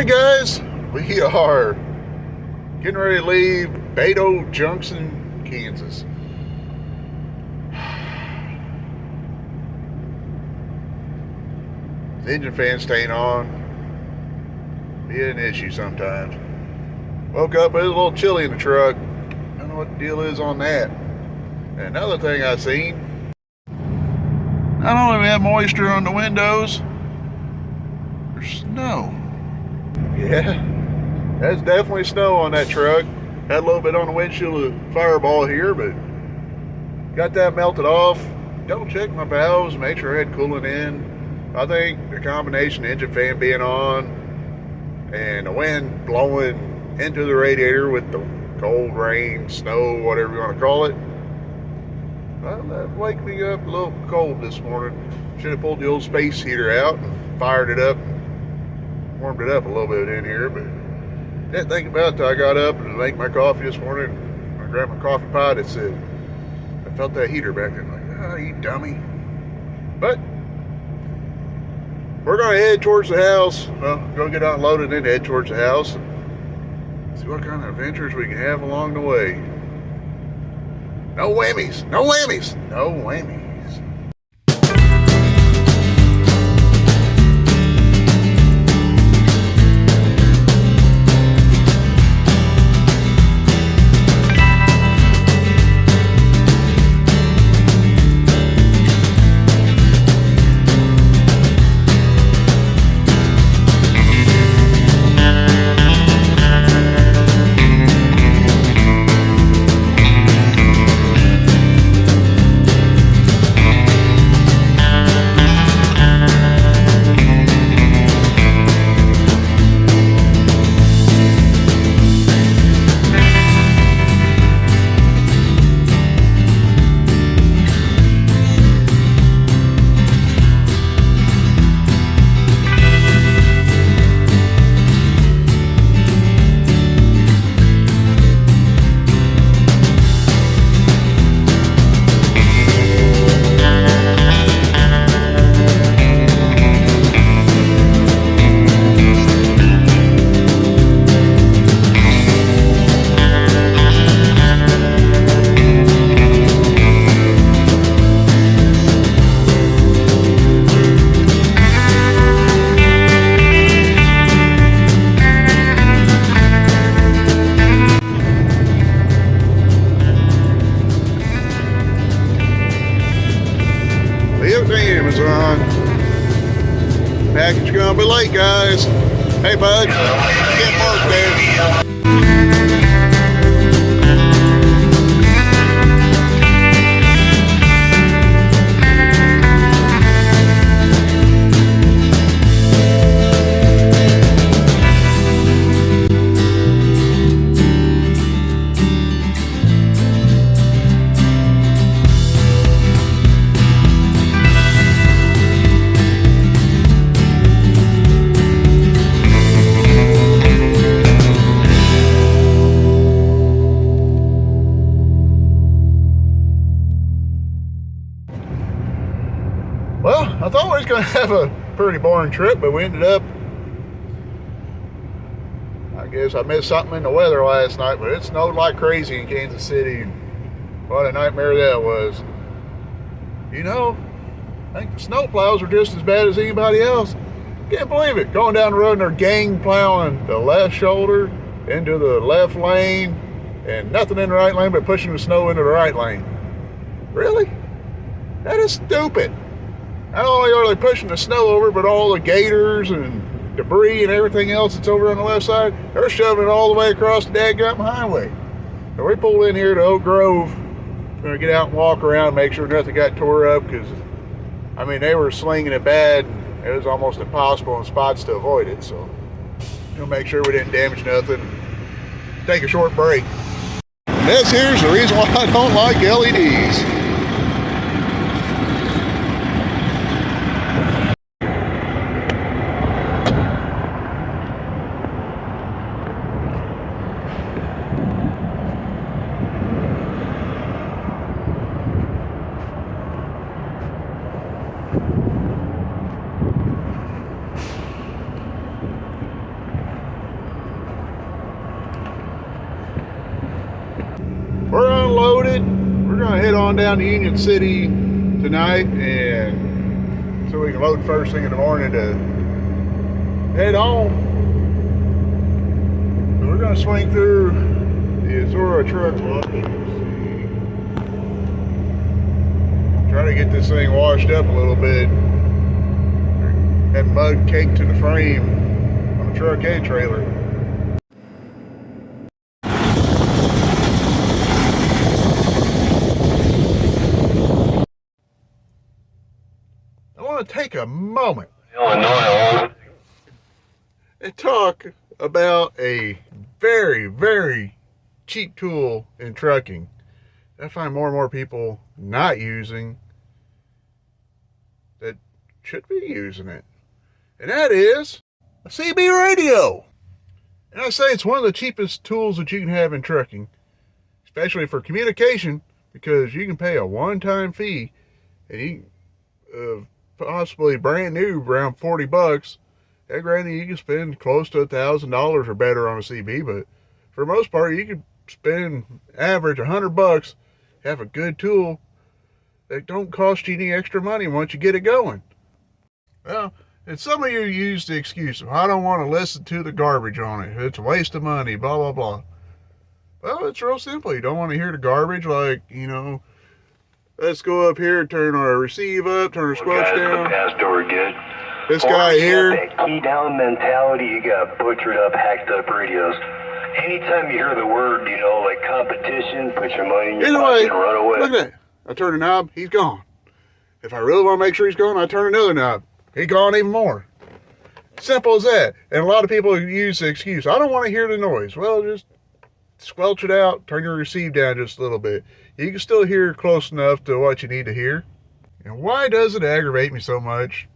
guys, we are getting ready to leave Beto Junction, Kansas. The engine fan staying on, be an issue sometimes. Woke up, it was a little chilly in the truck. I don't know what the deal is on that. And another thing I seen, not only do we have moisture on the windows, there's snow. Yeah, that's definitely snow on that truck. Had a little bit on the windshield of Fireball here, but got that melted off. Double checked my valves, made sure I had coolant in. I think the combination engine fan being on and the wind blowing into the radiator with the cold rain, snow, whatever you want to call it. Well, that waked me up a little cold this morning. Should have pulled the old space heater out and fired it up. Warmed it up a little bit in here, but didn't think about it till I got up and make my coffee this morning. I grabbed my coffee pot. It said, I felt that heater back there. I'm like, oh, you dummy. But we're going to head towards the house. Well, go get unloaded and head towards the house and see what kind of adventures we can have along the way. No whammies, no whammies, no whammies. Amazon. Package gonna be late, guys. Hey, bud. Get marked there. Well, I thought we was going to have a pretty boring trip, but we ended up, I guess I missed something in the weather last night, but it snowed like crazy in Kansas City. What a nightmare that was. You know, I think the snow plows are just as bad as anybody else. Can't believe it. Going down the road and they're gang plowing the left shoulder into the left lane and nothing in the right lane but pushing the snow into the right lane. Really? That is stupid. Not only are they pushing the snow over, but all the gators and debris and everything else that's over on the left side, they're shoving it all the way across the dadgum highway. So we pulled in here to Oak Grove. We're going to get out and walk around, make sure nothing got tore up, because, I mean, they were slinging it bad. And it was almost impossible in spots to avoid it. So we'll make sure we didn't damage nothing. Take a short break. This here's the reason why I don't like LEDs. unloaded. We're going to head on down to Union City tonight, and so we can load first thing in the morning to head home. So we're going to swing through the Ozora Truck Wash. Try to get this thing washed up a little bit. Had mud caked to the frame on a truck and trailer. I want to take a moment and talk about a very, very cheap tool in trucking that I find more and more people not using that should be using it. And that is a CB radio. And I say it's one of the cheapest tools that you can have in trucking, especially for communication, because you can pay a one-time fee and you possibly brand new around $40. And granted, you can spend close to $1,000 or better on a CB, but for the most part, you can spend average $100, have a good tool that don't cost you any extra money once you get it going. Well, and some of you use the excuse of, I don't want to listen to the garbage on it. It's a waste of money, blah, blah, blah. Well, it's real simple. You don't want to hear the garbage like, let's go up here, turn our receive up, turn our squelch down. This guy here. That key down mentality, you got butchered up, hacked up radios. Anytime you hear the word, like competition, put your money in your pocket and run away. Look at that. I turn a knob, he's gone. If I really want to make sure he's gone, I turn another knob. He's gone even more. Simple as that. And a lot of people use the excuse, I don't want to hear the noise. Well, just squelch it out, turn your receive down just a little bit. You can still hear close enough to what you need to hear. And why does it aggravate me so much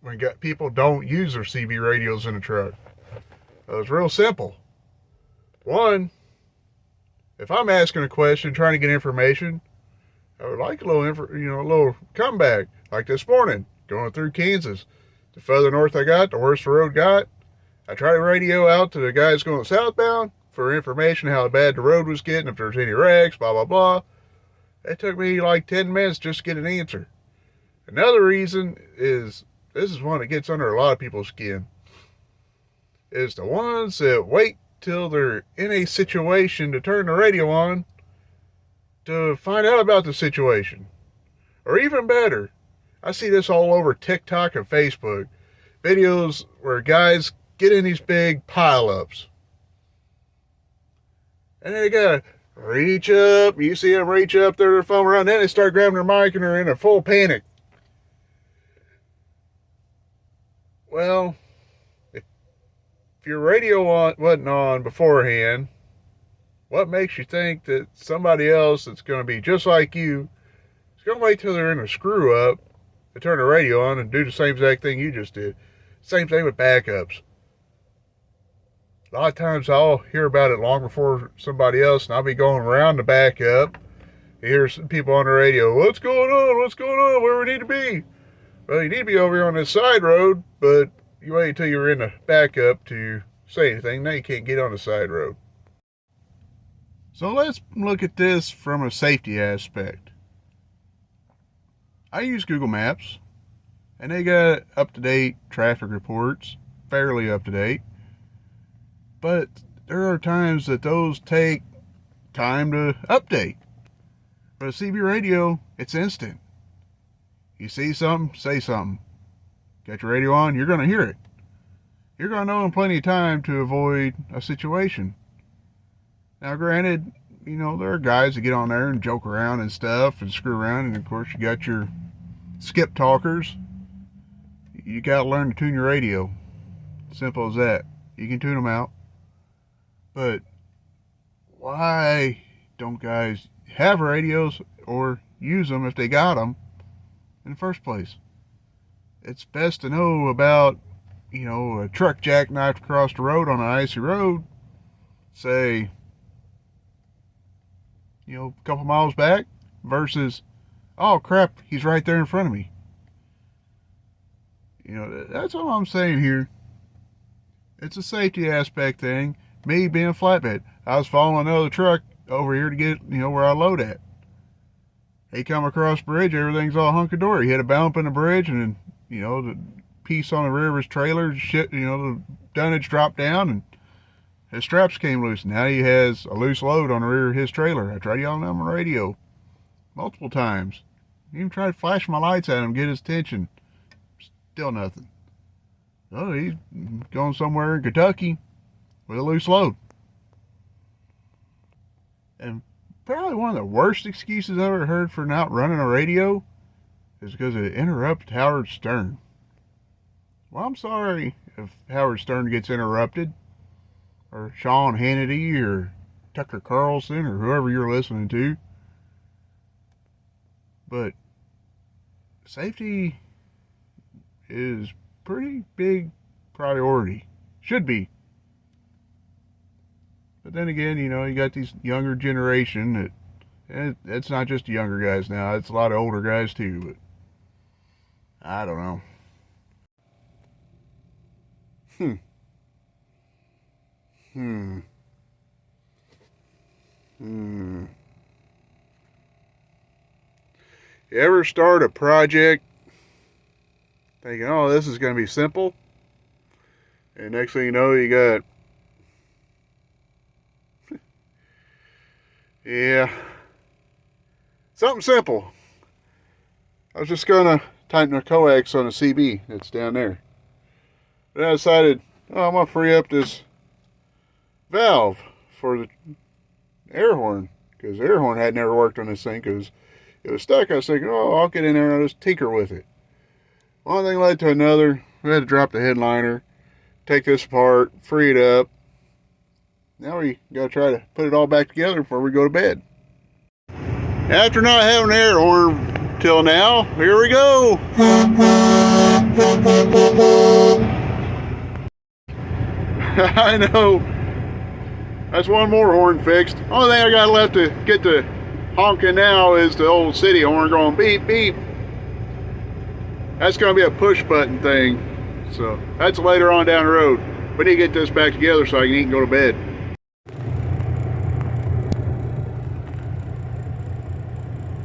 when people don't use their CB radios in a truck? Well, it's real simple. One, if I'm asking a question, trying to get information, I would like a little comeback. Like this morning, going through Kansas. The further north I got, the worse the road got. I tried to radio out to the guys going southbound for information how bad the road was getting, if there's any wrecks, blah, blah, blah. It took me like 10 minutes just to get an answer. Another reason is, this is one that gets under a lot of people's skin, is the ones that wait till they're in a situation to turn the radio on to find out about the situation. Or even better, I see this all over TikTok and Facebook. Videos where guys get in these big pile-ups. And they gotta reach up. You see them reach up there, their phone around. Then they start grabbing their mic and they're in a full panic. Well, if your radio wasn't on beforehand, what makes you think that somebody else that's going to be just like you is going to wait till they're in a screw up to turn the radio on and do the same exact thing you just did? Same thing with backups. A lot of times I'll hear about it long before somebody else, and I'll be going around the backup. You hear some people on the radio, what's going on? What's going on? Where we need to be? Well, you need to be over here on this side road, but you wait until you're in the backup to say anything. Now you can't get on the side road. So let's look at this from a safety aspect. I use Google Maps, and they got up-to-date traffic reports, fairly up-to-date. But there are times that those take time to update. But a CB radio, it's instant. You see something, say something. Got your radio on, you're going to hear it. You're going to know in plenty of time to avoid a situation. Now, granted, there are guys that get on there and joke around and stuff and screw around. And, of course, you got your skip talkers. You got to learn to tune your radio. Simple as that. You can tune them out. But why don't guys have radios or use them if they got them in the first place? It's best to know about, a truck jackknifed across the road on an icy road, say, a couple miles back, versus, oh crap, he's right there in front of me. That's all I'm saying here. It's a safety aspect thing. Me being flatbed, I was following another truck over here to get, where I load at. He come across the bridge, everything's all hunky-dory. He had a bump in the bridge, and then, the piece on the rear of his trailer, shit, the dunnage dropped down, and his straps came loose. Now he has a loose load on the rear of his trailer. I tried yelling at him on the radio multiple times. Even tried to flash my lights at him, get his attention. Still nothing. Oh, he's going somewhere in Kentucky with a loose load. And probably one of the worst excuses I've ever heard for not running a radio is because it interrupted Howard Stern. Well, I'm sorry if Howard Stern gets interrupted, or Sean Hannity, or Tucker Carlson, or whoever you're listening to. But safety is pretty big priority. Should be. But then again, you got these younger generation that, and it's not just the younger guys now, it's a lot of older guys too, but I don't know. You ever start a project thinking, oh, this is going to be simple? And next thing you know, you got, yeah, something simple. I was just going to tighten the coax on the CB that's down there. Then I decided, oh, I'm going to free up this valve for the air horn, because the air horn had never worked on this thing because it was stuck. I was thinking, oh, I'll get in there and I'll just tinker with it. One thing led to another. We had to drop the headliner, take this apart, free it up. Now we got to try to put it all back together before we go to bed. After not having an air horn till now, here we go. I know. That's one more horn fixed. Only thing I got left to get to honking now is the old city horn going beep, beep. That's going to be a push button thing. So that's later on down the road. We need to get this back together so I can eat and go to bed.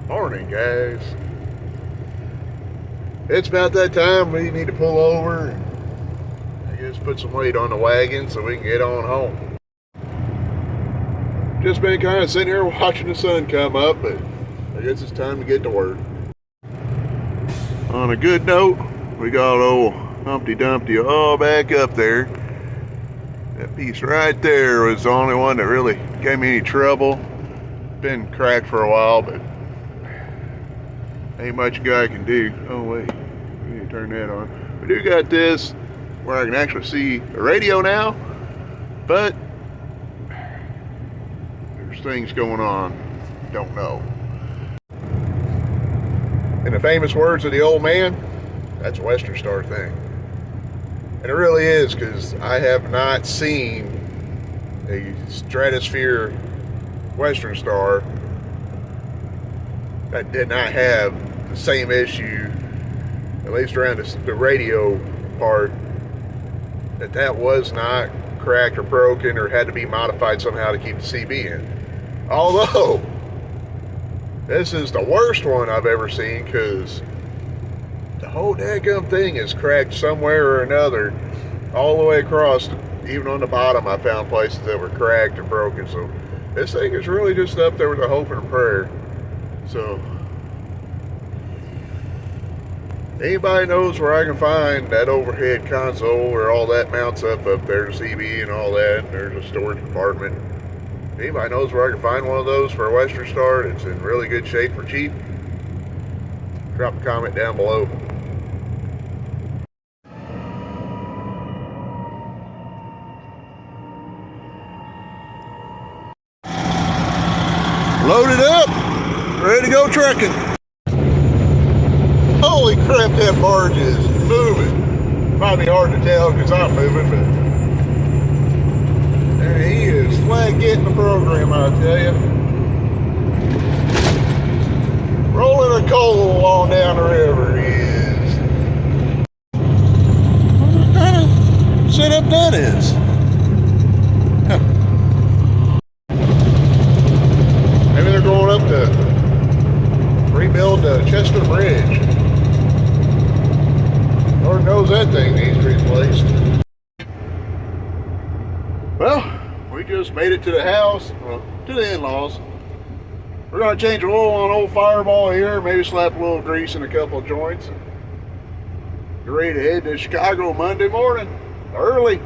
Morning, guys. It's about that time we need to pull over and I guess put some weight on the wagon so we can get on home. Just been kind of sitting here watching the sun come up, but I guess it's time to get to work. On a good note, we got old Humpty Dumpty all back up there. That piece right there was the only one that really gave me any trouble. Been cracked for a while, but ain't much a guy can do. Oh wait, we need to turn that on. We do got this where I can actually see the radio now, but there's things going on. Don't know. In the famous words of the old man, that's a Western Star thing. And it really is, because I have not seen a Stratosphere Western Star that did not have the same issue, at least around the radio part, that was not cracked or broken or had to be modified somehow to keep the CB in. Although, this is the worst one I've ever seen, because the whole daggum thing is cracked somewhere or another all the way across. Even on the bottom I found places that were cracked and broken. So this thing is really just up there with a hope and a prayer. So anybody knows where I can find that overhead console where all that mounts up there, the CB and all that, and there's a storage compartment. Anybody knows where I can find one of those for a Western Star that's in really good shape for cheap? Drop a comment down below. Loaded up, ready to go trucking. Holy crap, that barge is moving. Might be hard to tell because I'm moving, but and he is flat getting the program, I tell you. Rolling a coal along down the river, he is. What kind of setup that is? build the Chester Bridge. Lord knows that thing needs replaced. Well, we just made it to the house, well, to the in-laws. We're going to change a little on old Fireball here, maybe slap a little grease in a couple of joints. Get ready to head to Chicago Monday morning, early.